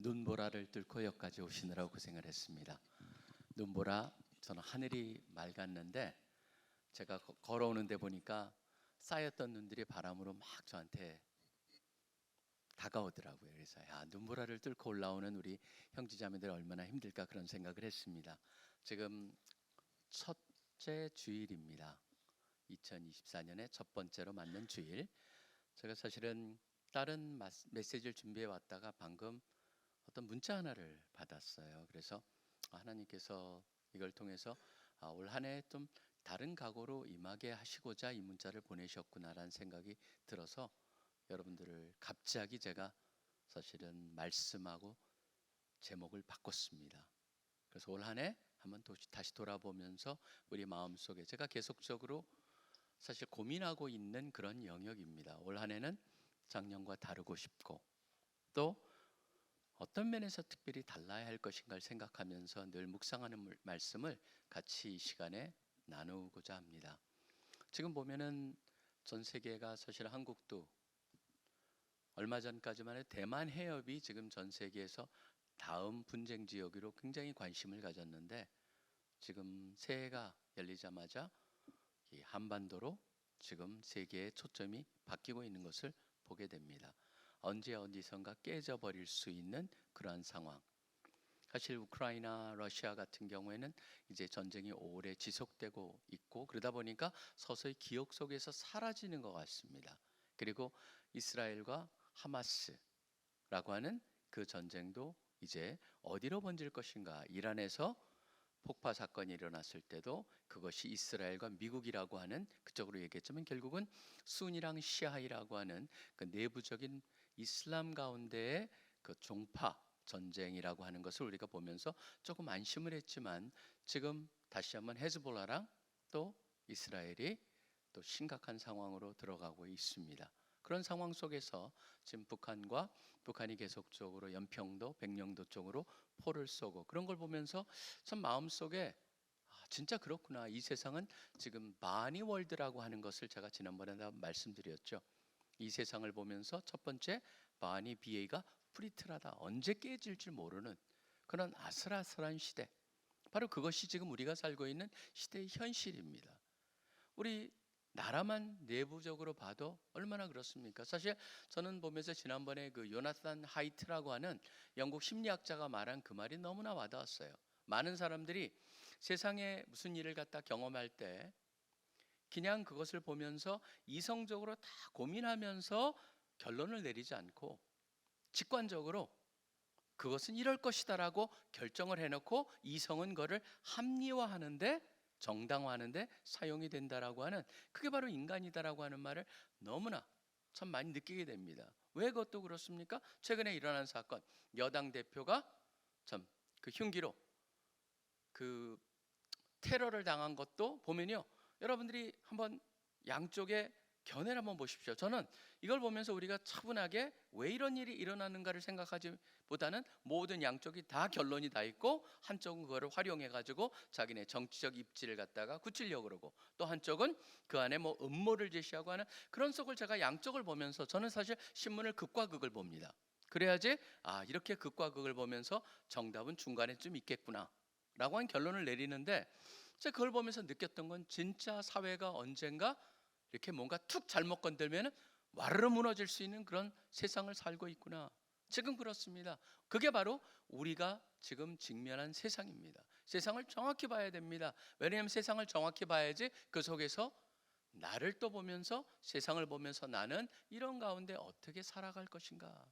눈보라를 뚫고 여기까지 오시느라고 고생을 했습니다. 눈보라, 저는 하늘이 맑았는데 제가 걸어오는데 보니까 쌓였던 눈들이 바람으로 막 저한테 다가오더라고요. 그래서 눈보라를 뚫고 올라오는 우리 형제자매들 얼마나 힘들까 그런 생각을 했습니다. 지금 첫째 주일입니다. 2024년의 첫 번째로 맞는 주일. 제가 사실은 다른 메시지를 준비해 왔다가 방금 어떤 문자 하나를 받았어요. 그래서 하나님께서 이걸 통해서 올 한 해 좀 다른 각오로 임하게 하시고자 이 문자를 보내셨구나라는 생각이 들어서 여러분들을 갑자기 제가 사실은 말씀하고 제목을 바꿨습니다. 그래서 올 한 해 한번 다시 돌아보면서 우리 마음속에 제가 계속적으로 사실 고민하고 있는 그런 영역입니다. 올 한 해는 작년과 다르고 싶고 또 어떤 면에서 특별히 달라야 할 것인가를 생각하면서 늘 묵상하는 말씀을 같이 이 시간에 나누고자 합니다. 지금 보면은 전 세계가 사실 한국도 얼마 전까지만 해도 대만 해협이 지금 전 세계에서 다음 분쟁 지역으로 굉장히 관심을 가졌는데 지금 새해가 열리자마자 이 한반도로 지금 세계의 초점이 바뀌고 있는 것을 보게 됩니다. 언제 어디선가 깨져버릴 수 있는 그러한 상황. 사실 우크라이나, 러시아 같은 경우에는 이제 전쟁이 오래 지속되고 있고 그러다 보니까 서서히 기억 속에서 사라지는 것 같습니다. 그리고 이스라엘과 하마스라고 하는 그 전쟁도 이제 어디로 번질 것인가. 이란에서 폭파 사건이 일어났을 때도 그것이 이스라엘과 미국이라고 하는 그쪽으로 얘기했지만 결국은 순이랑 시아이라고 하는 그 내부적인 이슬람 가운데의 그 종파 전쟁이라고 하는 것을 우리가 보면서 조금 안심을 했지만 지금 다시 한번 헤즈볼라랑 또 이스라엘이 또 심각한 상황으로 들어가고 있습니다. 그런 상황 속에서 지금 북한이 계속적으로 연평도, 백령도 쪽으로 포를 쏘고 그런 걸 보면서 참 마음속에 진짜 그렇구나. 이 세상은 지금 마니 월드라고 하는 것을 제가 지난번에 말씀드렸죠. 이 세상을 보면서 첫 번째 마니 BA가 프리트라다. 언제 깨질지 모르는 그런 아슬아슬한 시대. 바로 그것이 지금 우리가 살고 있는 시대의 현실입니다. 우리 나라만 내부적으로 봐도 얼마나 그렇습니까? 사실 저는 보면서 지난번에 그 요나산 하이트라고 하는 영국 심리학자가 말한 그 말이 너무나 와닿았어요. 많은 사람들이 세상에 무슨 일을 갖다 경험할 때 그냥 그것을 보면서 이성적으로 다 고민하면서 결론을 내리지 않고 직관적으로 그것은 이럴 것이다라고 결정을 해놓고 이성은 그거를 합리화하는데 정당화하는데 사용이 된다라고 하는 그게 바로 인간이다라고 하는 말을 너무나 참 많이 느끼게 됩니다. 왜 그것도 그렇습니까? 최근에 일어난 사건, 여당 대표가 참 그 흉기로 그 테러를 당한 것도 보면요, 여러분들이 한번 양쪽에 견해를 한번 보십시오. 저는 이걸 보면서 우리가 차분하게 왜 이런 일이 일어나는가를 생각하기보다는 모든 양쪽이 다 결론이 다 있고 한쪽은 그거를 활용해 가지고 자기네 정치적 입지를 갖다가 굳히려고 그러고 또 한쪽은 그 안에 뭐 음모를 제시하고 하는 그런 속을 제가 양쪽을 보면서 저는 사실 신문을 극과 극을 봅니다. 그래야지 이렇게 극과 극을 보면서 정답은 중간에 좀 있겠구나 라고 한 결론을 내리는데 제가 그걸 보면서 느꼈던 건 진짜 사회가 언젠가 이렇게 뭔가 툭 잘못 건들면 와르르 무너질 수 있는 그런 세상을 살고 있구나. 지금 그렇습니다. 그게 바로 우리가 지금 직면한 세상입니다. 세상을 정확히 봐야 됩니다. 왜냐하면 세상을 정확히 봐야지 그 속에서 나를 또 보면서 세상을 보면서 나는 이런 가운데 어떻게 살아갈 것인가.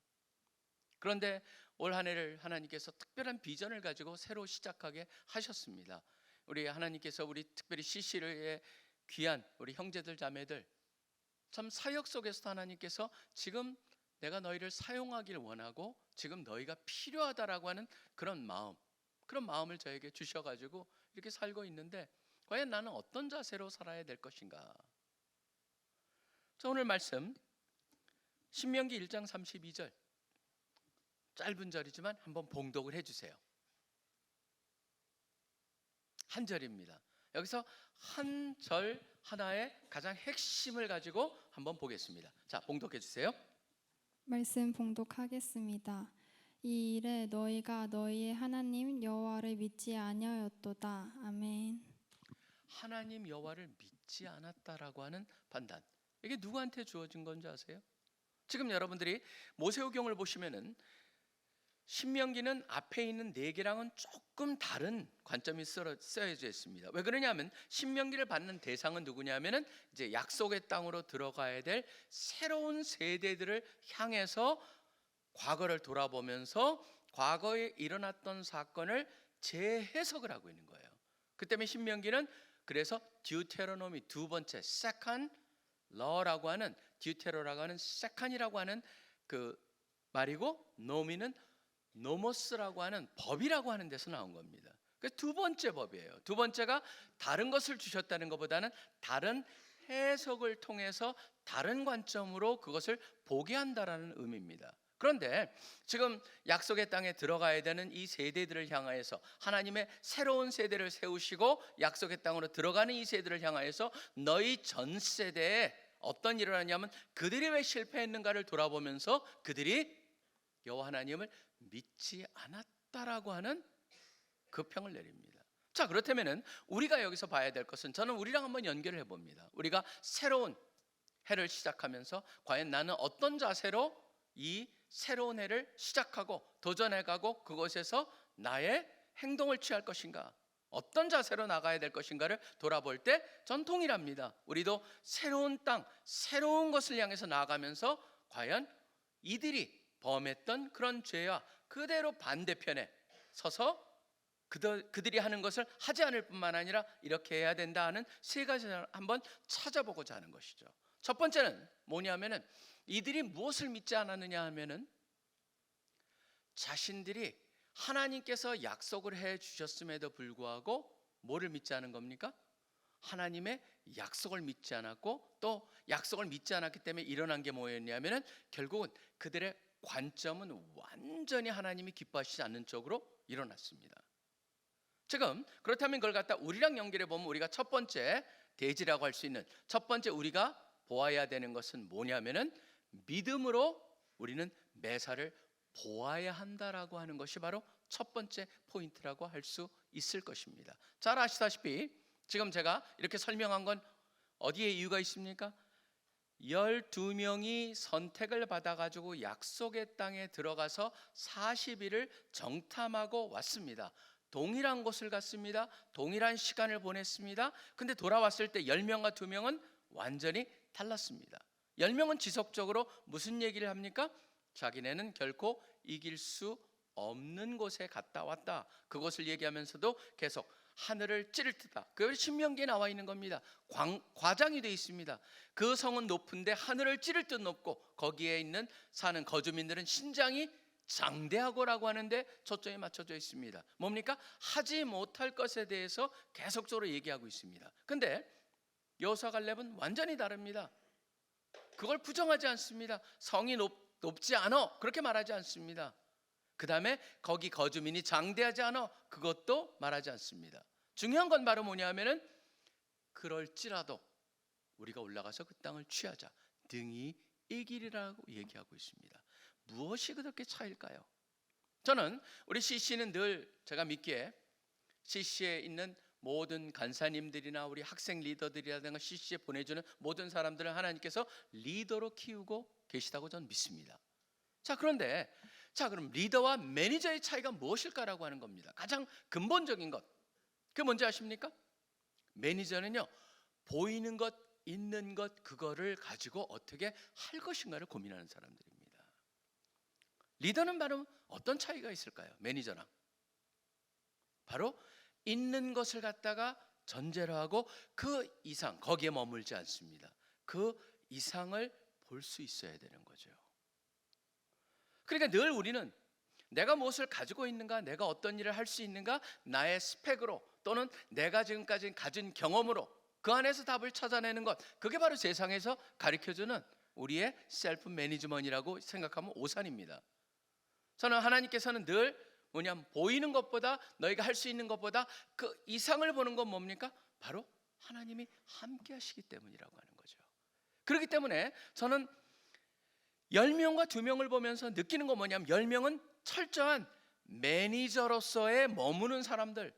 그런데 올 한 해를 하나님께서 특별한 비전을 가지고 새로 시작하게 하셨습니다. 우리 하나님께서 우리 특별히 CC를 귀한 우리 형제들 자매들 참 사역 속에서 하나님께서 지금 내가 너희를 사용하길 원하고 지금 너희가 필요하다라고 하는 그런 마음을 저에게 주셔가지고 이렇게 살고 있는데 과연 나는 어떤 자세로 살아야 될 것인가. 자, 오늘 말씀 신명기 1장 32절 짧은 절이지만 한번 봉독을 해주세요. 한 절입니다. 여기서 한 절 하나의 가장 핵심을 가지고 한번 보겠습니다. 자, 봉독해 주세요. 말씀 봉독하겠습니다. 이 일에 너희가 너희의 하나님 여호와를 믿지 아니하였도다. 아멘. 하나님 여호와를 믿지 않았다라고 하는 판단. 이게 누구한테 주어진 건지 아세요? 지금 여러분들이 모세오경을 보시면은 신명기는 앞에 있는 네 개랑은 조금 다른 관점이 쓰여져 있습니다. 왜 그러냐면 신명기를 받는 대상은 누구냐면은 이제 약속의 땅으로 들어가야 될 새로운 세대들을 향해서 과거를 돌아보면서 과거에 일어났던 사건을 재해석을 하고 있는 거예요. 그 때문에 신명기는 그래서 듀테로노미 두 번째 세컨 러라고 하는 듀테로라고 하는 세컨이라고 하는 그 말이고 노미는 노모스라고 하는 법이라고 하는 데서 나온 겁니다. 그 두 번째 법이에요. 두 번째가 다른 것을 주셨다는 것보다는 다른 해석을 통해서 다른 관점으로 그것을 보게 한다라는 의미입니다. 그런데 지금 약속의 땅에 들어가야 되는 이 세대들을 향하여서 하나님의 새로운 세대를 세우시고 약속의 땅으로 들어가는 이 세대를 향하여서 너희 전 세대에 어떤 일을 하냐면 그들이 왜 실패했는가를 돌아보면서 그들이 여호와 하나님을 믿지 않았다라고 하는 그 평을 내립니다. 자, 그렇다면은 우리가 여기서 봐야 될 것은 저는 우리랑 한번 연결을 해봅니다. 우리가 새로운 해를 시작하면서 과연 나는 어떤 자세로 이 새로운 해를 시작하고 도전해가고 그곳에서 나의 행동을 취할 것인가, 어떤 자세로 나가야 될 것인가를 돌아볼 때 전 동일합니다. 우리도 새로운 땅, 새로운 것을 향해서 나아가면서 과연 이들이 범했던 그런 죄와 그대로 반대편에 서서 그들이 하는 것을 하지 않을 뿐만 아니라 이렇게 해야 된다 하는 세 가지를 한번 찾아보고자 하는 것이죠. 첫 번째는 뭐냐면은 이들이 무엇을 믿지 않았느냐 하면은 자신들이 하나님께서 약속을 해 주셨음에도 불구하고 뭐를 믿지 않은 겁니까? 하나님의 약속을 믿지 않았고 또 약속을 믿지 않았기 때문에 일어난 게 뭐였냐면은 결국은 그들의 관점은 완전히 하나님이 기뻐하시지 않는 쪽으로 일어났습니다. 지금 그렇다면 그걸 갖다 우리랑 연결해 보면 우리가 첫 번째 대지라고 할 수 있는 첫 번째 우리가 보아야 되는 것은 뭐냐면은 믿음으로 우리는 매사를 보아야 한다라고 하는 것이 바로 첫 번째 포인트라고 할 수 있을 것입니다. 잘 아시다시피 지금 제가 이렇게 설명한 건 어디에 이유가 있습니까? 12명이 선택을 받아가지고 약속의 땅에 들어가서 40일을 정탐하고 왔습니다. 동일한 곳을 갔습니다. 동일한 시간을 보냈습니다. 근데 돌아왔을 때 10명과 2명은 완전히 달랐습니다. 10명은 지속적으로 무슨 얘기를 합니까? 자기네는 결코 이길 수 없는 곳에 갔다 왔다. 그것을 얘기하면서도 계속 하늘을 찌를 듯다. 그 신명기에 나와 있는 겁니다. 과장이 되어 있습니다. 그 성은 높은데 하늘을 찌를 듯 높고 거기에 있는 사는 거주민들은 신장이 장대하고라고 하는데 초점이 맞춰져 있습니다. 뭡니까? 하지 못할 것에 대해서 계속적으로 얘기하고 있습니다. 근데 여호수아 갈렙은 완전히 다릅니다. 그걸 부정하지 않습니다. 성이 높지 않아 그렇게 말하지 않습니다. 그 다음에 거기 거주민이 장대하지 않아 그것도 말하지 않습니다. 중요한 건 바로 뭐냐 하면은 그럴지라도 우리가 올라가서 그 땅을 취하자 등이 이길이라고 얘기하고 있습니다. 무엇이 그렇게 차일까요? 저는 우리 CC는 늘 제가 믿기에 CC에 있는 모든 간사님들이나 우리 학생 리더들이라든가 CC에 보내주는 모든 사람들을 하나님께서 리더로 키우고 계시다고 저는 믿습니다. 자, 그런데 그럼 리더와 매니저의 차이가 무엇일까라고 하는 겁니다. 가장 근본적인 것, 그게 뭔지 아십니까? 매니저는요, 보이는 것, 있는 것, 그거를 가지고 어떻게 할 것인가를 고민하는 사람들입니다. 리더는 바로 어떤 차이가 있을까요? 매니저랑 바로 있는 것을 갖다가 전제로 하고 그 이상, 거기에 머물지 않습니다. 그 이상을 볼 수 있어야 되는 거죠. 그러니까 늘 우리는 내가 무엇을 가지고 있는가, 내가 어떤 일을 할 수 있는가, 나의 스펙으로 또는 내가 지금까지 가진 경험으로 그 안에서 답을 찾아내는 것, 그게 바로 세상에서 가르쳐주는 우리의 셀프 매니지먼트라고 생각하면 오산입니다. 저는 하나님께서는 늘 뭐냐면 보이는 것보다 너희가 할 수 있는 것보다 그 이상을 보는 건 뭡니까? 바로 하나님이 함께 하시기 때문이라고 하는 거죠. 그렇기 때문에 저는 10명과 2명을 보면서 느끼는 건 뭐냐면 10명은 철저한 매니저로서의 머무는 사람들,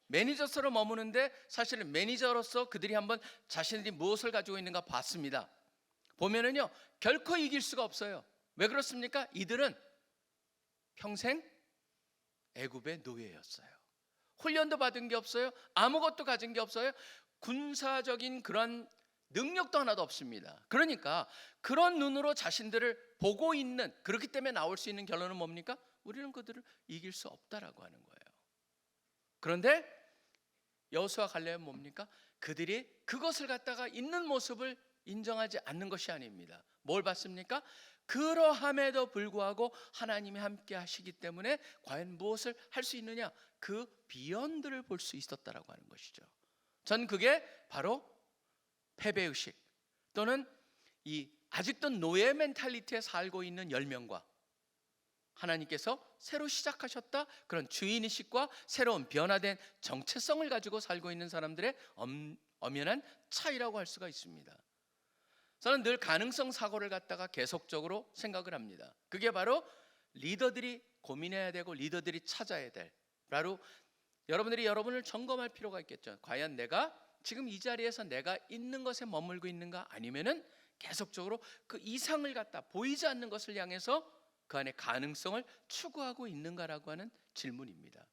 매니저로서 머무는데 사실은 매니저로서 그들이 한번 자신들이 무엇을 가지고 있는가 봤습니다. 보면은요, 결코 이길 수가 없어요. 왜 그렇습니까? 이들은 평생 애굽의 노예였어요. 훈련도 받은 게 없어요. 아무것도 가진 게 없어요. 군사적인 그런 능력도 하나도 없습니다. 그러니까 그런 눈으로 자신들을 보고 있는, 그렇기 때문에 나올 수 있는 결론은 뭡니까? 우리는 그들을 이길 수 없다라고 하는 거예요. 그런데 여호수아 갈렙은 뭡니까? 그들이 그것을 갖다가 있는 모습을 인정하지 않는 것이 아닙니다. 뭘 봤습니까? 그러함에도 불구하고 하나님이 함께 하시기 때문에 과연 무엇을 할 수 있느냐? 그 비연들을 볼 수 있었다라고 하는 것이죠. 전 그게 바로 패배의식, 또는 이 아직도 노예 멘탈리티에 살고 있는 10명과 하나님께서 새로 시작하셨다, 그런 주인의식과 새로운 변화된 정체성을 가지고 살고 있는 사람들의 엄연한 차이라고 할 수가 있습니다. 저는 늘 가능성 사고를 갖다가 계속적으로 생각을 합니다. 그게 바로 리더들이 고민해야 되고 리더들이 찾아야 될, 바로 여러분들이 여러분을 점검할 필요가 있겠죠. 과연 내가 지금 이 자리에서 내가 있는 것에 머물고 있는가, 아니면은 계속적으로 그 이상을 갖다 보이지 않는 것을 향해서 그 안에 가능성을 추구하고 있는가라고 하는 질문입니다.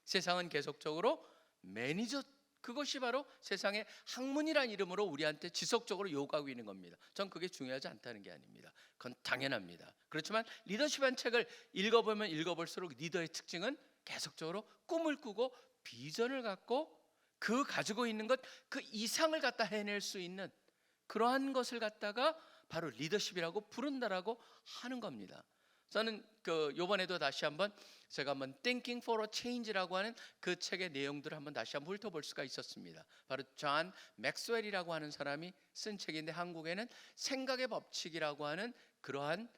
세상은 계속적으로 매니저, 그것이 바로 세상의 학문이라는 이름으로 우리한테 지속적으로 요구하고 있는 겁니다. 전 그게 중요하지 않다는 게 아닙니다. 그건 당연합니다. 그렇지만 리더십한 책을 읽어보면 읽어볼수록 리더의 특징은 계속적으로 꿈을 꾸고 비전을 갖고 그 가지고 있는 것, 그 이상을 갖다 해낼 수 있는 그러한 것을 갖다가 바로 리더십이라고 부른다라고 하는 겁니다. 저는 요번에도 다시 한번 제가 한번 Thinking for a Change라고 하는 그 책의 내용들을 한번 다시 한번 훑어볼 수가 있었습니다. 바로 존 맥스웰이라고 하는 사람이 쓴 책인데 한국에는 생각의 법칙이라고 하는 그러한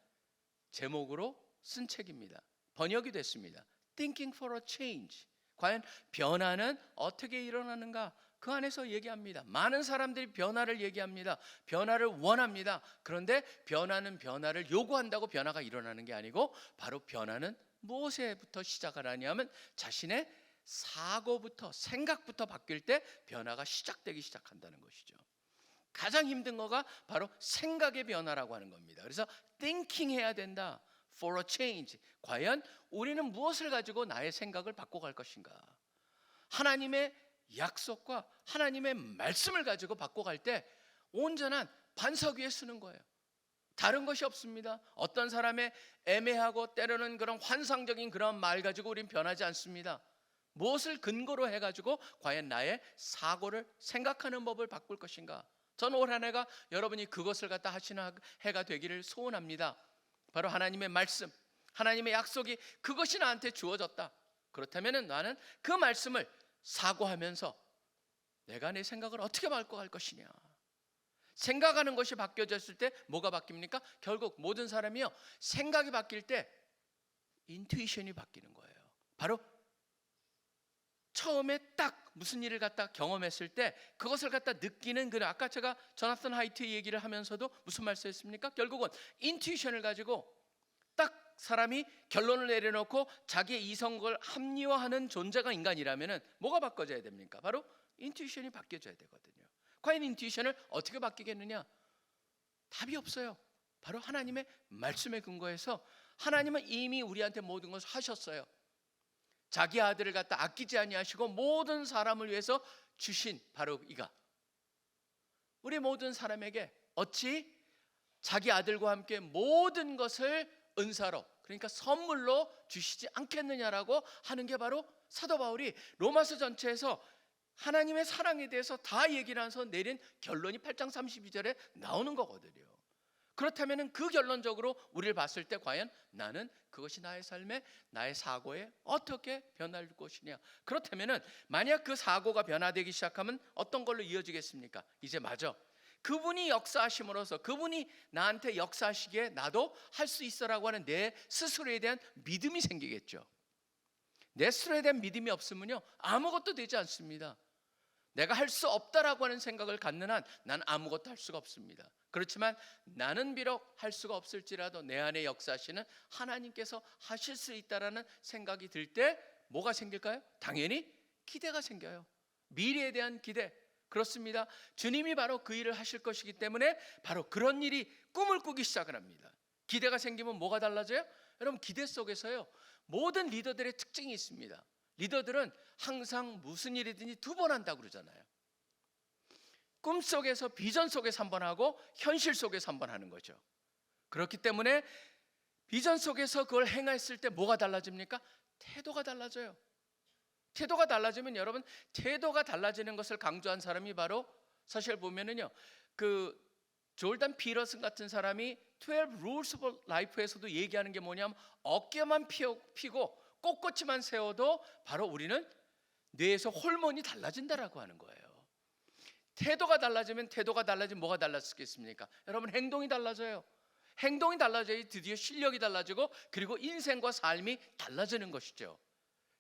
제목으로 쓴 책입니다. 번역이 됐습니다. Thinking for a Change. 과연 변화는 어떻게 일어나는가? 그 안에서 얘기합니다. 많은 사람들이 변화를 얘기합니다. 변화를 원합니다. 그런데 변화는 변화를 요구한다고 변화가 일어나는 게 아니고, 바로 변화는 무엇에부터 시작을 하냐면 자신의 사고부터, 생각부터 바뀔 때 변화가 시작되기 시작한다는 것이죠. 가장 힘든 거가 바로 생각의 변화라고 하는 겁니다. 그래서 thinking 해야 된다. For a change. 과연 우리는 무엇을 가지고 나의 생각을 바꿔갈 것인가? 하나님의 약속과 하나님의 말씀을 가지고 바꿔갈 때 온전한 반석 위에 쓰는 거예요. 다른 것이 없습니다. 어떤 사람의 애매하고 때로는 그런 환상적인 그런 말 가지고 우린 변하지 않습니다. 무엇을 근거로 해가지고 과연 나의 사고를, 생각하는 법을 바꿀 것인가? 전 올 한 해가 여러분이 그것을 갖다 하시는 해가 되기를 소원합니다. 바로 하나님의 말씀, 하나님의 약속이 그것이 나한테 주어졌다. 그렇다면 나는 그 말씀을 사고하면서 내가 내 생각을 어떻게 바꿔갈 것이냐. 생각하는 것이 바뀌어졌을 때 뭐가 바뀝니까? 결국 모든 사람이요, 생각이 바뀔 때 인투이션이 바뀌는 거예요. 바로 처음에 딱 무슨 일을 갖다 경험했을 때 그것을 갖다 느끼는, 그 아까 제가 조나선 하이트 얘기를 하면서도 무슨 말씀했습니까? 결국은 인투이션을 가지고 딱 사람이 결론을 내려놓고 자기의 이성을 합리화하는 존재가 인간이라면은 뭐가 바꿔져야 됩니까? 바로 인투이션이 바뀌어져야 되거든요. 과연 인투이션을 어떻게 바뀌겠느냐? 답이 없어요. 바로 하나님의 말씀에 근거해서 하나님은 이미 우리한테 모든 것을 하셨어요. 자기 아들을 갖다 아끼지 아니하시고 모든 사람을 위해서 주신 바로 이가 우리 모든 사람에게 어찌 자기 아들과 함께 모든 것을 은사로, 그러니까 선물로 주시지 않겠느냐라고 하는 게 바로 사도 바울이 로마서 전체에서 하나님의 사랑에 대해서 다 얘기를 하면서 내린 결론이 8장 32절에 나오는 거거든요. 그렇다면 그 결론적으로 우리를 봤을 때 과연 나는 그것이 나의 삶에, 나의 사고에 어떻게 변화를 줄 것이냐. 그렇다면 만약 그 사고가 변화되기 시작하면 어떤 걸로 이어지겠습니까? 이제 맞아, 그분이 역사하심으로써 그분이 나한테 역사하시기에 나도 할 수 있어라고 하는 내 스스로에 대한 믿음이 생기겠죠. 내 스스로에 대한 믿음이 없으면요 아무것도 되지 않습니다. 내가 할 수 없다라고 하는 생각을 갖는 한 난 아무것도 할 수가 없습니다. 그렇지만 나는 비록 할 수가 없을지라도 내 안에 역사하시는 하나님께서 하실 수 있다라는 생각이 들 때 뭐가 생길까요? 당연히 기대가 생겨요. 미래에 대한 기대. 그렇습니다. 주님이 바로 그 일을 하실 것이기 때문에 바로 그런 일이 꿈을 꾸기 시작을 합니다. 기대가 생기면 뭐가 달라져요? 여러분, 기대 속에서요, 모든 리더들의 특징이 있습니다. 리더들은 항상 무슨 일이든지 두 번 한다고 그러잖아요. 꿈속에서, 비전 속에서 한 번 하고 현실 속에서 한 번 하는 거죠. 그렇기 때문에 비전 속에서 그걸 행했을 때 뭐가 달라집니까? 태도가 달라져요. 태도가 달라지면, 여러분, 태도가 달라지는 것을 강조한 사람이 바로 사실 보면은요, 그 졸단 피터슨 같은 사람이 12 Rules of Life에서도 얘기하는 게 뭐냐면, 어깨만 피고 꼿꼿이만 세워도 바로 우리는 뇌에서 호르몬이 달라진다라고 하는 거예요. 태도가 달라지면, 태도가 달라지면 뭐가 달라지겠습니까? 여러분, 행동이 달라져요. 행동이 달라져야 드디어 실력이 달라지고, 그리고 인생과 삶이 달라지는 것이죠.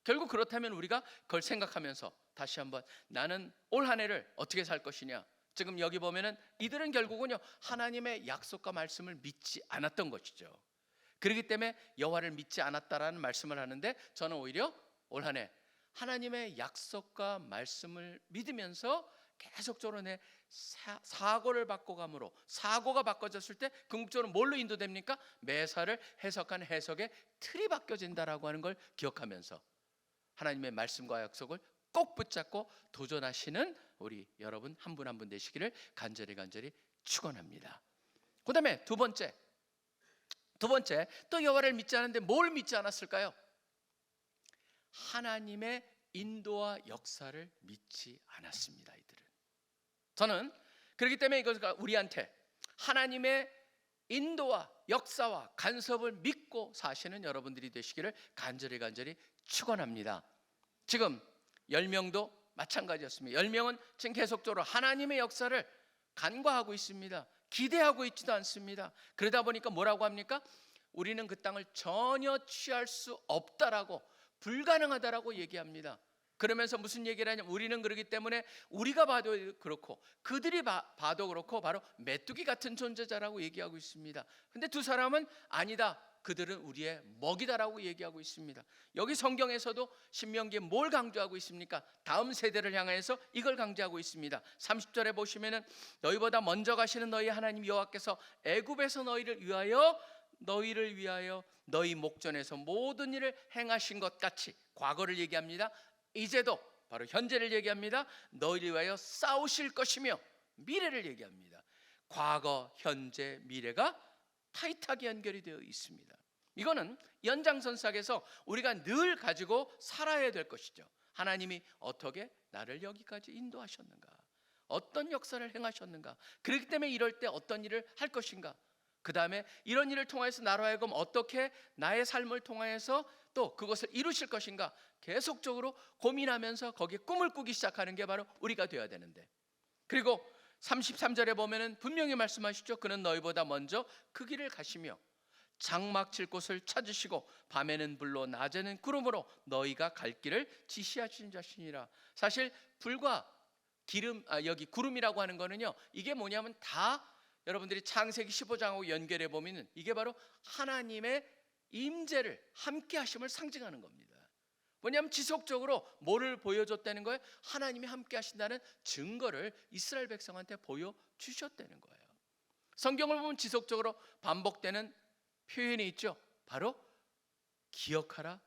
결국 그렇다면 우리가 그걸 생각하면서 다시 한번 나는 올 한 해를 어떻게 살 것이냐. 지금 여기 보면은 이들은 결국은요, 하나님의 약속과 말씀을 믿지 않았던 것이죠. 그렇기 때문에 여호와를 믿지 않았다라는 말씀을 하는데, 저는 오히려 올 한 해 하나님의 약속과 말씀을 믿으면서 계속적으로 내 사고를 바꿔감으로, 사고가 바꿔졌을 때 궁극적으로 뭘로 인도됩니까? 매사를 해석한 해석의 틀이 바뀌어진다라고 하는 걸 기억하면서 하나님의 말씀과 약속을 꼭 붙잡고 도전하시는 우리 여러분 한 분 한 분 되시기를 간절히 축원합니다. 그 다음에 두 번째, 또 여호와를 믿지 않았는데 뭘 믿지 않았을까요? 하나님의 인도와 역사를 믿지 않았습니다. 이들은. 저는 그렇기 때문에 이것을 우리한테 하나님의 인도와 역사와 간섭을 믿고 사시는 여러분들이 되시기를 간절히 축원합니다. 지금 10명도 마찬가지였습니다. 10명은 지금 계속적으로 하나님의 역사를 간과하고 있습니다. 기대하고 있지도 않습니다. 그러다 보니까 뭐라고 합니까? 우리는 그 땅을 전혀 취할 수 없다라고, 불가능하다라고 얘기합니다. 그러면서 무슨 얘기를 하냐면, 우리는 그러기 때문에 우리가 봐도 그렇고 그들이 봐도 그렇고 바로 메뚜기 같은 존재자라고 얘기하고 있습니다. 근데 두 사람은 아니다, 그들은 우리의 먹이다라고 얘기하고 있습니다. 여기 성경에서도 신명기에 뭘 강조하고 있습니까? 다음 세대를 향해서 이걸 강조하고 있습니다. 30절에 보시면은, 너희보다 먼저 가시는 너희 하나님 여호와께서 애굽에서 너희를 위하여 너희 목전에서 모든 일을 행하신 것 같이, 과거를 얘기합니다. 이제도, 바로 현재를 얘기합니다. 너희를 위하여 싸우실 것이며, 미래를 얘기합니다. 과거, 현재, 미래가 타이트하게 연결이 되어 있습니다. 이거는 연장선상에서 우리가 늘 가지고 살아야 될 것이죠. 하나님이 어떻게 나를 여기까지 인도하셨는가, 어떤 역사를 행하셨는가, 그렇기 때문에 이럴 때 어떤 일을 할 것인가, 그 다음에 이런 일을 통해서 나로 하여금 어떻게 나의 삶을 통해서 또 그것을 이루실 것인가, 계속적으로 고민하면서 거기에 꿈을 꾸기 시작하는 게 바로 우리가 되어야 되는데, 그리고 33절에 보면은 분명히 말씀하시죠. 그는 너희보다 먼저 그 길을 가시며 장막 칠 곳을 찾으시고 밤에는 불로 낮에는 구름으로 너희가 갈 길을 지시하시는 자신이라. 사실 불과 기름, 여기 구름이라고 하는 거는요, 이게 뭐냐면 다 여러분들이 창세기 15장하고 연결해 보면은 이게 바로 하나님의 임재를, 함께 하심을 상징하는 겁니다. 뭐냐면 지속적으로 뭐를 보여줬다는 거예요? 하나님이 함께 하신다는 증거를 이스라엘 백성한테 보여주셨다는 거예요. 성경을 보면 지속적으로 반복되는 표현이 있죠. 바로 기억하라라는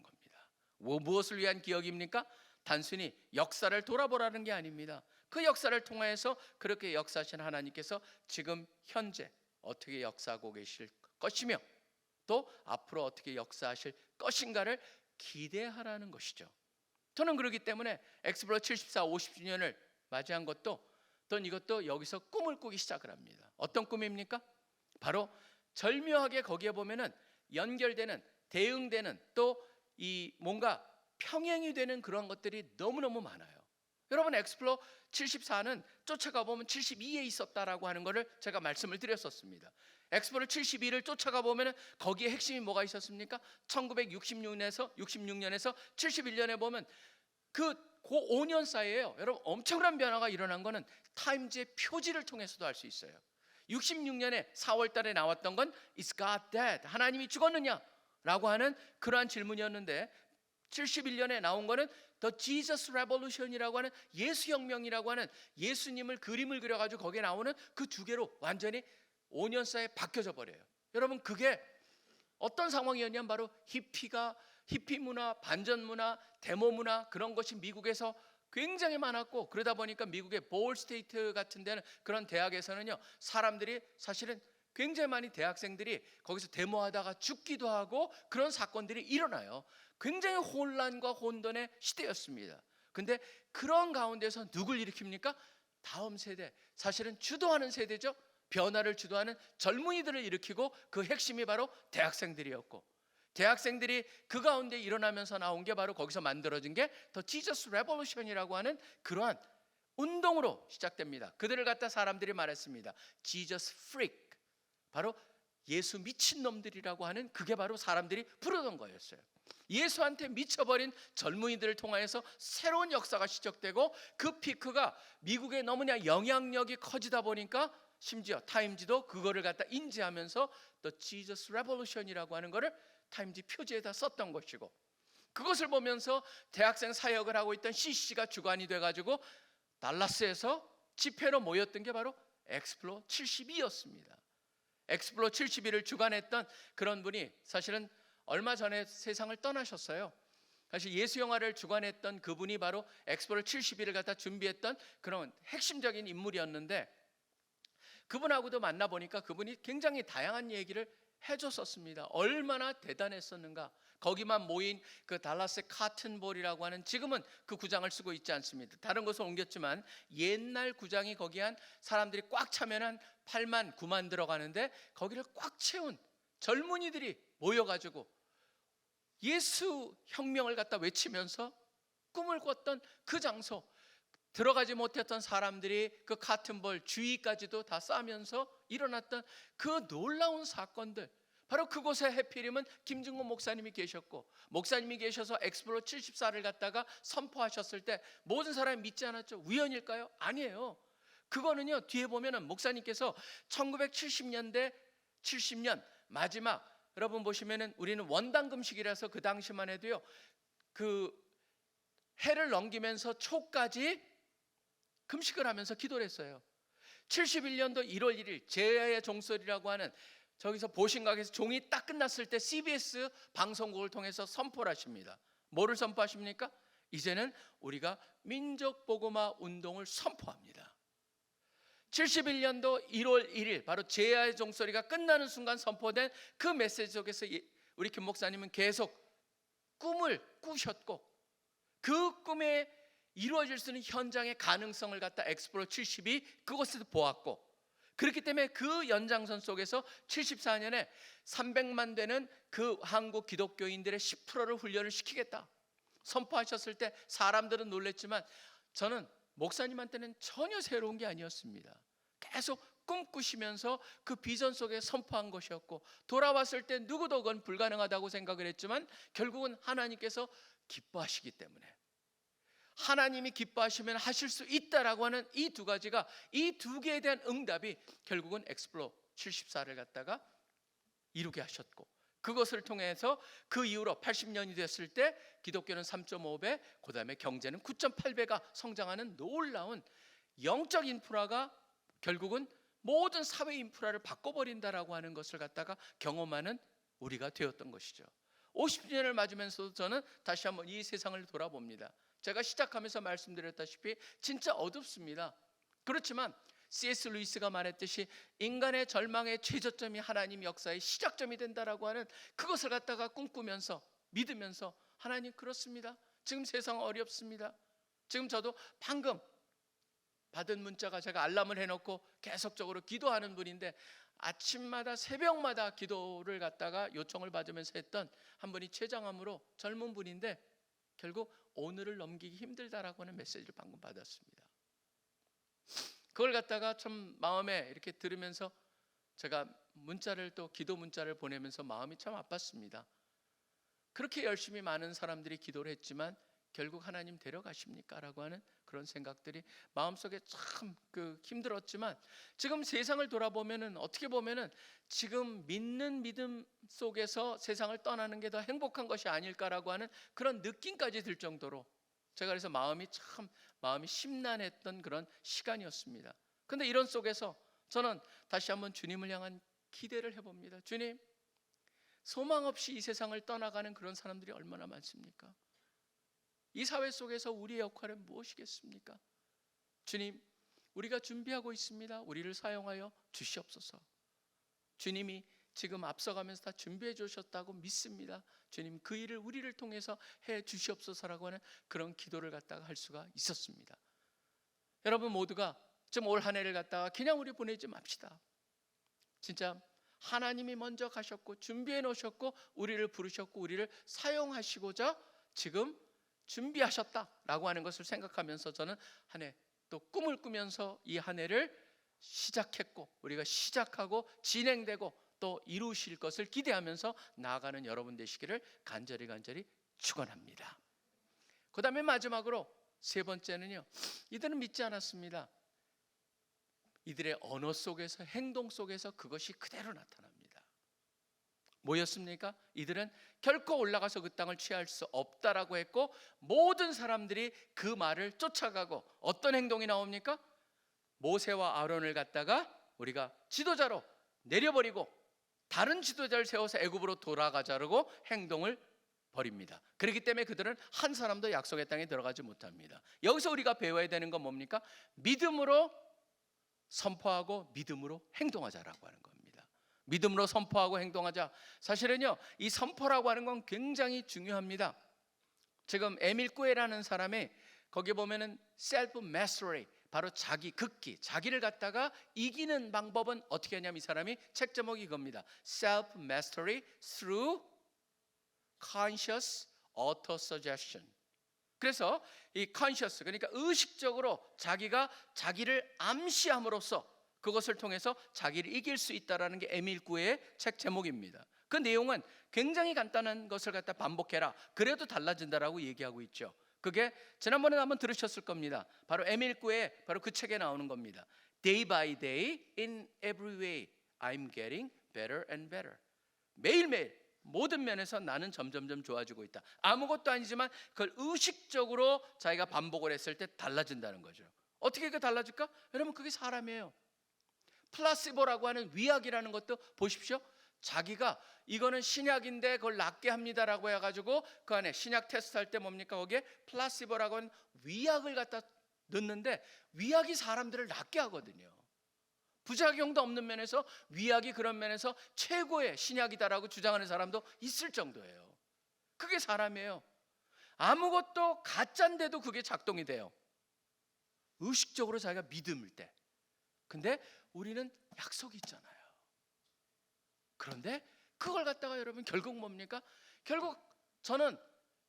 겁니다. 무엇을 위한 기억입니까? 단순히 역사를 돌아보라는 게 아닙니다. 그 역사를 통해서 그렇게 역사하신 하나님께서 지금 현재 어떻게 역사하고 계실 것이며, 또 앞으로 어떻게 역사하실 것인가를 기대하라는 것이죠. 저는 그렇기 때문에 엑스플로러 74, 50주년을 맞이한 것도, 또 이것도 여기서 꿈을 꾸기 시작을 합니다. 어떤 꿈입니까? 바로 절묘하게 거기에 보면은 연결되는, 대응되는, 또 이 뭔가 평행이 되는 그런 것들이 너무너무 많아요. 여러분, 엑스플로러 74는 쫓아가 보면 72에 있었다라고 하는 것을 제가 말씀을 드렸었습니다. 엑스플로러 72를 쫓아가 보면 거기에 핵심이 뭐가 있었습니까? 1966년에서 71년에 보면 그 그 5년 사이에요. 여러분 엄청난 변화가 일어난 거는 타임즈의 표지를 통해서도 알 수 있어요. 66년에 4월 달에 나왔던 건 Is God dead? 하나님이 죽었느냐? 라고 하는 그러한 질문이었는데 71년에 나온 거는 The Jesus Revolution이라고 하는 예수혁명이라고 하는 예수님을 그림을 그려가지고 거기에 나오는 그 두 개로 완전히 5년 사이에 바뀌어져 버려요. 여러분 그게 어떤 상황이었냐면 바로 히피 문화, 반전 문화, 데모 문화 그런 것이 미국에서 굉장히 많았고 그러다 보니까 미국의 볼 스테이트 같은 데는 그런 대학에서는요 사람들이 사실은 굉장히 많이 대학생들이 거기서 데모하다가 죽기도 하고 그런 사건들이 일어나요. 굉장히 혼란과 혼돈의 시대였습니다. 근데 그런 가운데서 누굴 일으킵니까? 다음 세대, 사실은 주도하는 세대죠. 변화를 주도하는 젊은이들을 일으키고 그 핵심이 바로 대학생들이었고 대학생들이 그 가운데 일어나면서 나온 게 바로 거기서 만들어진 게 더 지저스 레볼루션이라고 하는 그러한 운동으로 시작됩니다. 그들을 갖다 사람들이 말했습니다. 지저스 프릭, 바로 예수 미친놈들이라고 하는 그게 바로 사람들이 부르던 거였어요. 예수한테 미쳐버린 젊은이들을 통하여서 새로운 역사가 시작되고 그 피크가 미국에 너무나 영향력이 커지다 보니까 심지어 타임지도 그거를 갖다 인지하면서 The Jesus Revolution이라고 하는 거를 타임지 표지에다 썼던 것이고 그것을 보면서 대학생 사역을 하고 있던 CC가 주관이 돼가지고 달라스에서 집회로 모였던 게 바로 엑스플로 72였습니다. 엑스플로 72를 주관했던 그런 분이 사실은 얼마 전에 세상을 떠나셨어요. 사실 예수 영화를 주관했던 그분이 바로 엑스플로 72를 갖다 준비했던 그런 핵심적인 인물이었는데 그분하고도 만나보니까 그분이 굉장히 다양한 얘기를 해줬었습니다. 얼마나 대단했었는가. 거기만 모인 그 달라스 카튼볼이라고 하는 지금은 그 구장을 쓰고 있지 않습니다. 다른 곳으로 옮겼지만 옛날 구장이 거기 한 사람들이 꽉 차면 한 8만 9만 들어가는데 거기를 꽉 채운 젊은이들이 모여가지고 예수 혁명을 갖다 외치면서 꿈을 꿨던 그 장소, 들어가지 못했던 사람들이 그 카튼볼 주위까지도 다 싸면서 일어났던 그 놀라운 사건들, 바로 그곳에 해필이면 김증곤 목사님이 계셨고 목사님이 계셔서 엑스플로 74를 갖다가 선포하셨을 때 모든 사람이 믿지 않았죠. 우연일까요? 아니에요. 그거는요 뒤에 보면은 목사님께서 1970년대 70년 마지막, 여러분 보시면은 우리는 원당금식이라서 그 당시만 해도요 그 해를 넘기면서 초까지 금식을 하면서 기도를 했어요. 71년도 1월 1일 제야의 종소리라고 하는 저기서 보신각에서 종이 딱 끝났을 때 CBS 방송국을 통해서 선포를 하십니다. 뭐를 선포하십니까? 이제는 우리가 민족복음화 운동을 선포합니다. 71년도 1월 1일 바로 제야의 종소리가 끝나는 순간 선포된 그 메시지 속에서 우리 김 목사님은 계속 꿈을 꾸셨고 그 꿈에 이루어질 수 있는 현장의 가능성을 갖다 엑스플로 70이 그곳에서 보았고 그렇기 때문에 그 연장선 속에서 74년에 300만 되는 그 한국 기독교인들의 10%를 훈련을 시키겠다 선포하셨을 때 사람들은 놀랬지만 저는 목사님한테는 전혀 새로운 게 아니었습니다. 계속 꿈꾸시면서 그 비전 속에 선포한 것이었고 돌아왔을 때 누구도 그건 불가능하다고 생각을 했지만 결국은 하나님께서 기뻐하시기 때문에 하나님이 기뻐하시면 하실 수 있다라고 하는 이 두 가지가, 이 두 개에 대한 응답이 결국은 엑스플로 74를 갖다가 이루게 하셨고 그것을 통해서 그 이후로 80년이 됐을 때 기독교는 3.5배, 그 다음에 경제는 9.8배가 성장하는 놀라운 영적 인프라가 결국은 모든 사회 인프라를 바꿔버린다라고 하는 것을 갖다가 경험하는 우리가 되었던 것이죠. 50년을 맞으면서도 저는 다시 한번 이 세상을 돌아봅니다. 제가 시작하면서 말씀드렸다시피 진짜 어둡습니다. 그렇지만 C.S. 루이스가 말했듯이 인간의 절망의 최저점이 하나님 역사의 시작점이 된다라고 하는 그것을 갖다가 꿈꾸면서 믿으면서 하나님 그렇습니다. 지금 세상 어렵습니다. 지금 저도 방금 받은 문자가 제가 알람을 해놓고 계속적으로 기도하는 분인데 아침마다 새벽마다 기도를 갖다가 요청을 받으면서 했던 한 분이 췌장암으로 젊은 분인데 결국 오늘을 넘기기 힘들다라고 하는 메시지를 방금 받았습니다. 그걸 갖다가 참 마음에 이렇게 들으면서 제가 문자를 또 기도 문자를 보내면서 마음이 참 아팠습니다. 그렇게 열심히 많은 사람들이 기도를 했지만 결국 하나님 데려가십니까? 라고 하는 그런 생각들이 마음속에 참 힘들었지만, 지금 세상을 돌아보면은 어떻게 보면은 지금 믿는 믿음 속에서 세상을 떠나는 게 더 행복한 것이 아닐까라고 하는 그런 느낌까지 들 정도로 제가 그래서 마음이 심란했던 그런 시간이었습니다. 근데 이런 속에서 저는 다시 한번 주님을 향한 기대를 해봅니다. 주님, 소망 없이 이 세상을 떠나가는 그런 사람들이 얼마나 많습니까? 이 사회 속에서 우리의 역할은 무엇이겠습니까? 주님, 우리가 준비하고 있습니다. 우리를 사용하여 주시옵소서. 주님이 지금 앞서가면서 다 준비해 주셨다고 믿습니다. 주님, 그 일을 우리를 통해서 해 주시옵소서라고 하는 그런 기도를 갖다가 할 수가 있었습니다. 여러분 모두가 좀 올 한 해를 갖다가 그냥 우리 보내지 맙시다. 진짜 하나님이 먼저 가셨고 준비해 놓으셨고 우리를 부르셨고 우리를 사용하시고자 지금 준비하셨다라고 하는 것을 생각하면서 저는 한 해 또 꿈을 꾸면서 이 한 해를 시작했고, 우리가 시작하고 진행되고 또 이루실 것을 기대하면서 나아가는 여러분 되시기를 간절히 축원합니다. 그 다음에 마지막으로 세 번째는요, 이들은 믿지 않았습니다. 이들의 언어 속에서, 행동 속에서 그것이 그대로 나타납니다. 뭐였습니까? 이들은 결코 올라가서 그 땅을 취할 수 없다라고 했고, 모든 사람들이 그 말을 쫓아가고 어떤 행동이 나옵니까? 모세와 아론을 갖다가 우리가 지도자로 내려버리고 다른 지도자를 세워서 애굽으로 돌아가자고 행동을 벌입니다. 그렇기 때문에 그들은 한 사람도 약속의 땅에 들어가지 못합니다. 여기서 우리가 배워야 되는 건 뭡니까? 믿음으로 선포하고 믿음으로 행동하자라고 하는 겁니다. 믿음으로 선포하고 행동하자. 사실은요, 이 선포라고 하는 건 굉장히 중요합니다. 지금 에밀 꾸에라는 사람이 거기 보면은 셀프 마스터리, 바로 자기 극기, 자기를 갖다가 이기는 방법은 어떻게 하냐면, 이 사람이 책 제목이 이겁니다. Self Mastery Through Conscious Auto-Suggestion. 그래서 이 conscious, 그러니까 의식적으로 자기가 자기를 암시함으로써 그것을 통해서 자기를 이길 수 있다라는 게 에밀 꾸에의 책 제목입니다. 그 내용은 굉장히 간단한 것을 갖다 반복해라, 그래도 달라진다라고 얘기하고 있죠. 그게 지난번에 한번 들으셨을 겁니다. 바로 에밀 꾸에 바로 그 책에 나오는 겁니다. Day by day, in every way, I'm getting better and better. 매일매일 모든 면에서 나는 점점점 좋아지고 있다. 아무것도 아니지만 그걸 의식적으로 자기가 반복을 했을 때 달라진다는 거죠. 어떻게 그 달라질까? 여러분, 그게 사람이에요. 플라시보라고 하는 위약이라는 것도 보십시오. 자기가 이거는 신약인데 그걸 낫게 합니다라고 해가지고 그 안에 신약 테스트할 때 뭡니까? 거기에 플라시보라고 하는 위약을 갖다 넣는데, 위약이 사람들을 낫게 하거든요. 부작용도 없는 면에서 위약이 그런 면에서 최고의 신약이다라고 주장하는 사람도 있을 정도예요. 그게 사람이에요. 아무것도 가짜인데도 그게 작동이 돼요. 의식적으로 자기가 믿음일 때. 근데 우리는 약속이 있잖아요. 그런데 그걸 갖다가 여러분 결국 뭡니까? 결국 저는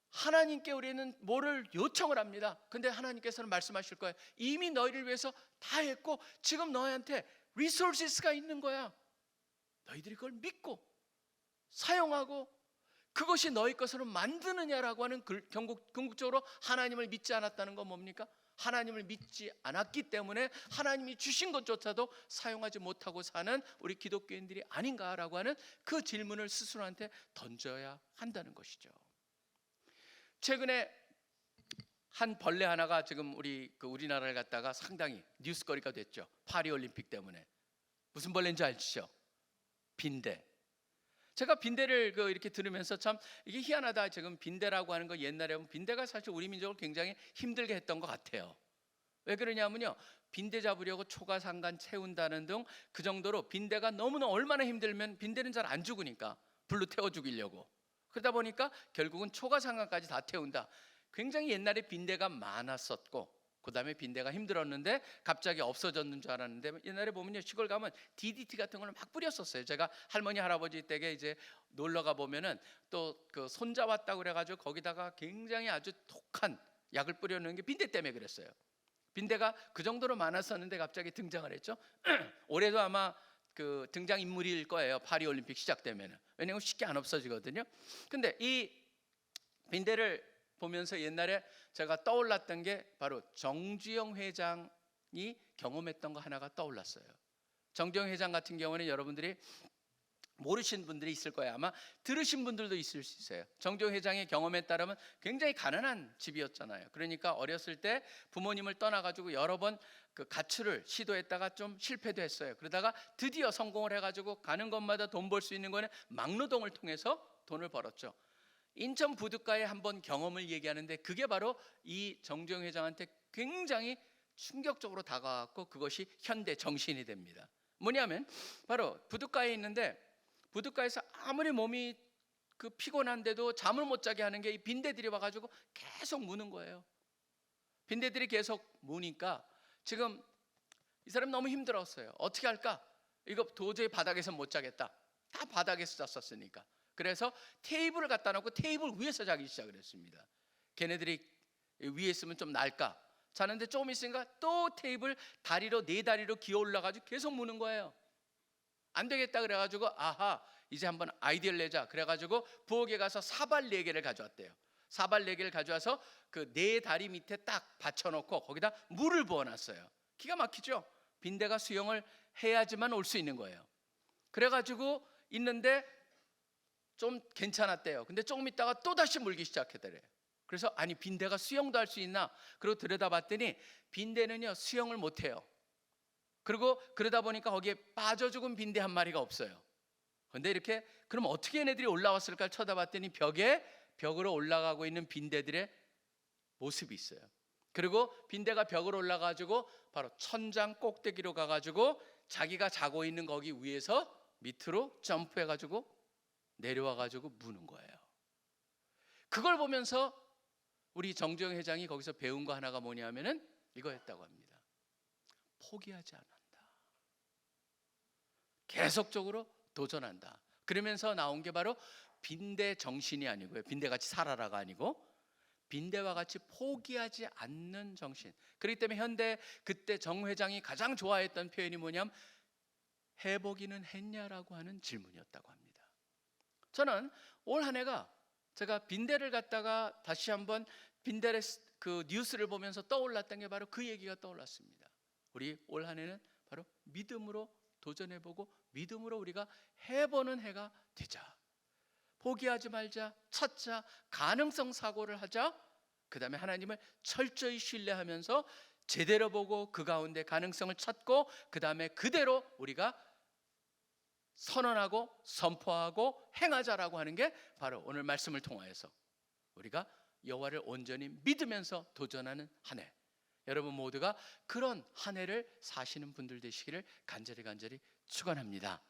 하나님께 우리는 뭐를 요청을 합니다. 근데 하나님께서는 말씀하실 거예요. 이미 너희를 위해서 다 했고 지금 너희한테 리소스가 있는 거야. 너희들이 그걸 믿고 사용하고 그것이 너희 것으로 만드느냐라고 하는, 궁극적으로 하나님을 믿지 않았다는 건 뭡니까? 하나님을 믿지 않았기 때문에 하나님이 주신 것조차도 사용하지 못하고 사는 우리 기독교인들이 아닌가라고 하는 그 질문을 스스로한테 던져야 한다는 것이죠. 최근에 한 벌레 하나가 지금 우리나라를 갖다가 상당히 뉴스거리가 됐죠. 파리올림픽 때문에. 무슨 벌레인지 아시죠? 빈대. 제가 빈대를 이렇게 들으면서 참 이게 희한하다. 지금 빈대라고 하는 거 옛날에 보면 빈대가 사실 우리 민족을 굉장히 힘들게 했던 것 같아요. 왜 그러냐면요, 빈대 잡으려고 초가상간 채운다는 등 그 정도로 빈대가 너무나 얼마나 힘들면 빈대는 잘 안 죽으니까 불로 태워 죽이려고, 그러다 보니까 결국은 초가상간까지 다 태운다. 굉장히 옛날에 빈대가 많았었고 그 다음에 빈대가 힘들었는데 갑자기 없어졌는 줄 알았는데, 옛날에 보면요, 시골 가면 DDT 같은 걸 막 뿌렸었어요. 제가 할머니 할아버지 댁에 이제 놀러 가 보면은 또 그 손자 왔다고 그래가지고 거기다가 굉장히 아주 독한 약을 뿌려놓은 게 빈대 때문에 그랬어요. 빈대가 그 정도로 많았었는데 갑자기 등장을 했죠. 올해도 아마 그 등장 인물일 거예요. 파리올림픽 시작되면은. 왜냐하면 쉽게 안 없어지거든요. 근데 이 빈대를 보면서 옛날에 제가 떠올랐던 게 바로 정주영 회장이 경험했던 거 하나가 떠올랐어요. 정주영 회장 같은 경우는 여러분들이 모르신 분들이 있을 거예요. 아마 들으신 분들도 있을 수 있어요. 정주영 회장의 경험에 따르면 굉장히 가난한 집이었잖아요. 그러니까 어렸을 때 부모님을 떠나가지고 여러 번 그 가출을 시도했다가 좀 실패도 했어요. 그러다가 드디어 성공을 해가지고 가는 곳마다 돈 벌 수 있는 거는 막노동을 통해서 돈을 벌었죠. 인천 부둣가의 한번 경험을 얘기하는데 그게 바로 이 정주영 회장한테 굉장히 충격적으로 다가왔고 그것이 현대 정신이 됩니다. 뭐냐면 바로 부둣가에 있는데 부둣가에서 아무리 몸이 그 피곤한데도 잠을 못 자게 하는 게 이 빈대들이 와가지고 계속 무는 거예요. 빈대들이 계속 무니까 지금 이 사람 너무 힘들었어요. 어떻게 할까? 이거 도저히 바닥에서 못 자겠다. 다 바닥에서 잤었으니까. 그래서 테이블을 갖다 놓고 테이블 위에서 자기 시작을 했습니다. 걔네들이 위에 있으면 좀 나을까? 자는데 조금 있으니까 또 테이블 다리로 네 다리로 기어 올라가지고 계속 무는 거예요. 안 되겠다 그래가지고 아하 이제 한번 아이디어를 내자 그래가지고 부엌에 가서 사발 4개를 가져왔대요. 사발 4개를 가져와서 그 네 다리 밑에 딱 받쳐놓고 거기다 물을 부어놨어요. 기가 막히죠. 빈대가 수영을 해야지만 올 수 있는 거예요. 그래가지고 있는데 좀 괜찮았대요. 근데 조금 있다가 또 다시 물기 시작했더래요. 그래서 아니 빈대가 수영도 할 수 있나? 그리고 들여다봤더니 빈대는요 수영을 못해요. 그리고 그러다 보니까 거기에 빠져 죽은 빈대 한 마리가 없어요. 근데 이렇게 그럼 어떻게 얘네들이 올라왔을까 쳐다봤더니 벽으로 올라가고 있는 빈대들의 모습이 있어요. 그리고 빈대가 벽으로 올라가지고 바로 천장 꼭대기로 가가지고 자기가 자고 있는 거기 위에서 밑으로 점프해가지고 내려와가지고 무는 거예요. 그걸 보면서 우리 정주영 회장이 거기서 배운 거 하나가 뭐냐면은 이거였다고 합니다. 포기하지 않는다. 계속적으로 도전한다. 그러면서 나온 게 바로 빈대 정신이 아니고요. 빈대같이 살아라가 아니고 빈대와 같이 포기하지 않는 정신. 그렇기 때문에 현대 그때 정 회장이 가장 좋아했던 표현이 뭐냐면 해보기는 했냐라고 하는 질문이었다고 합니다. 저는 올 한 해가 제가 빈대를 갖다가 다시 한번 빈대의 그 뉴스를 보면서 떠올랐던 게 바로 그 얘기가 떠올랐습니다. 우리 올 한 해는 바로 믿음으로 도전해보고 믿음으로 우리가 해보는 해가 되자. 포기하지 말자, 찾자, 가능성 사고를 하자. 그 다음에 하나님을 철저히 신뢰하면서 제대로 보고 그 가운데 가능성을 찾고 그 다음에 그대로 우리가 선언하고 선포하고 행하자라고 하는 게 바로 오늘 말씀을 통하여서 우리가 여호와를 온전히 믿으면서 도전하는 한 해. 여러분 모두가 그런 한 해를 사시는 분들 되시기를 간절히 축원합니다.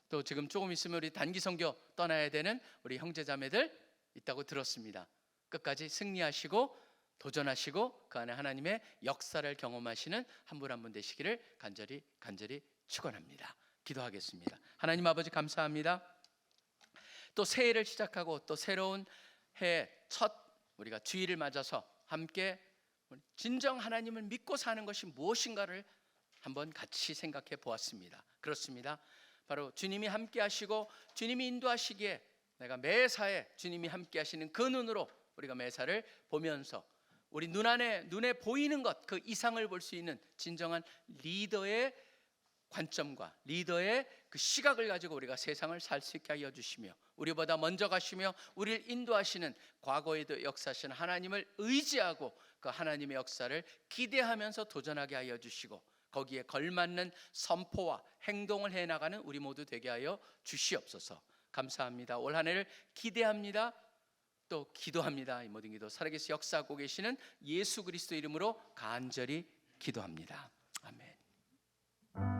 또 지금 조금 있으면 우리 단기 선교 떠나야 되는 우리 형제자매들 있다고 들었습니다. 끝까지 승리하시고 도전하시고 그 안에 하나님의 역사를 경험하시는 한 분 한 분 되시기를 간절히 축원합니다. 기도하겠습니다. 하나님 아버지 감사합니다. 또 새해를 시작하고 또 새로운 해 첫 우리가 주일을 맞아서 함께 진정 하나님을 믿고 사는 것이 무엇인가를 한번 같이 생각해 보았습니다. 그렇습니다. 바로 주님이 함께 하시고 주님이 인도하시기에 내가 매사에 주님이 함께 하시는 그 눈으로 우리가 매사를 보면서 우리 눈에 보이는 것 그 이상을 볼 수 있는 진정한 리더의 관점과 리더의 그 시각을 가지고 우리가 세상을 살 수 있게 하여 주시며 우리보다 먼저 가시며 우리를 인도하시는 과거에도 역사하시는 하나님을 의지하고 그 하나님의 역사를 기대하면서 도전하게 하여 주시고 거기에 걸맞는 선포와 행동을 해나가는 우리 모두 되게 하여 주시옵소서. 감사합니다. 올 한 해를 기대합니다. 또 기도합니다. 이 모든 기도 살아계시 역사하고 계시는 예수 그리스도 이름으로 간절히 기도합니다. 아멘.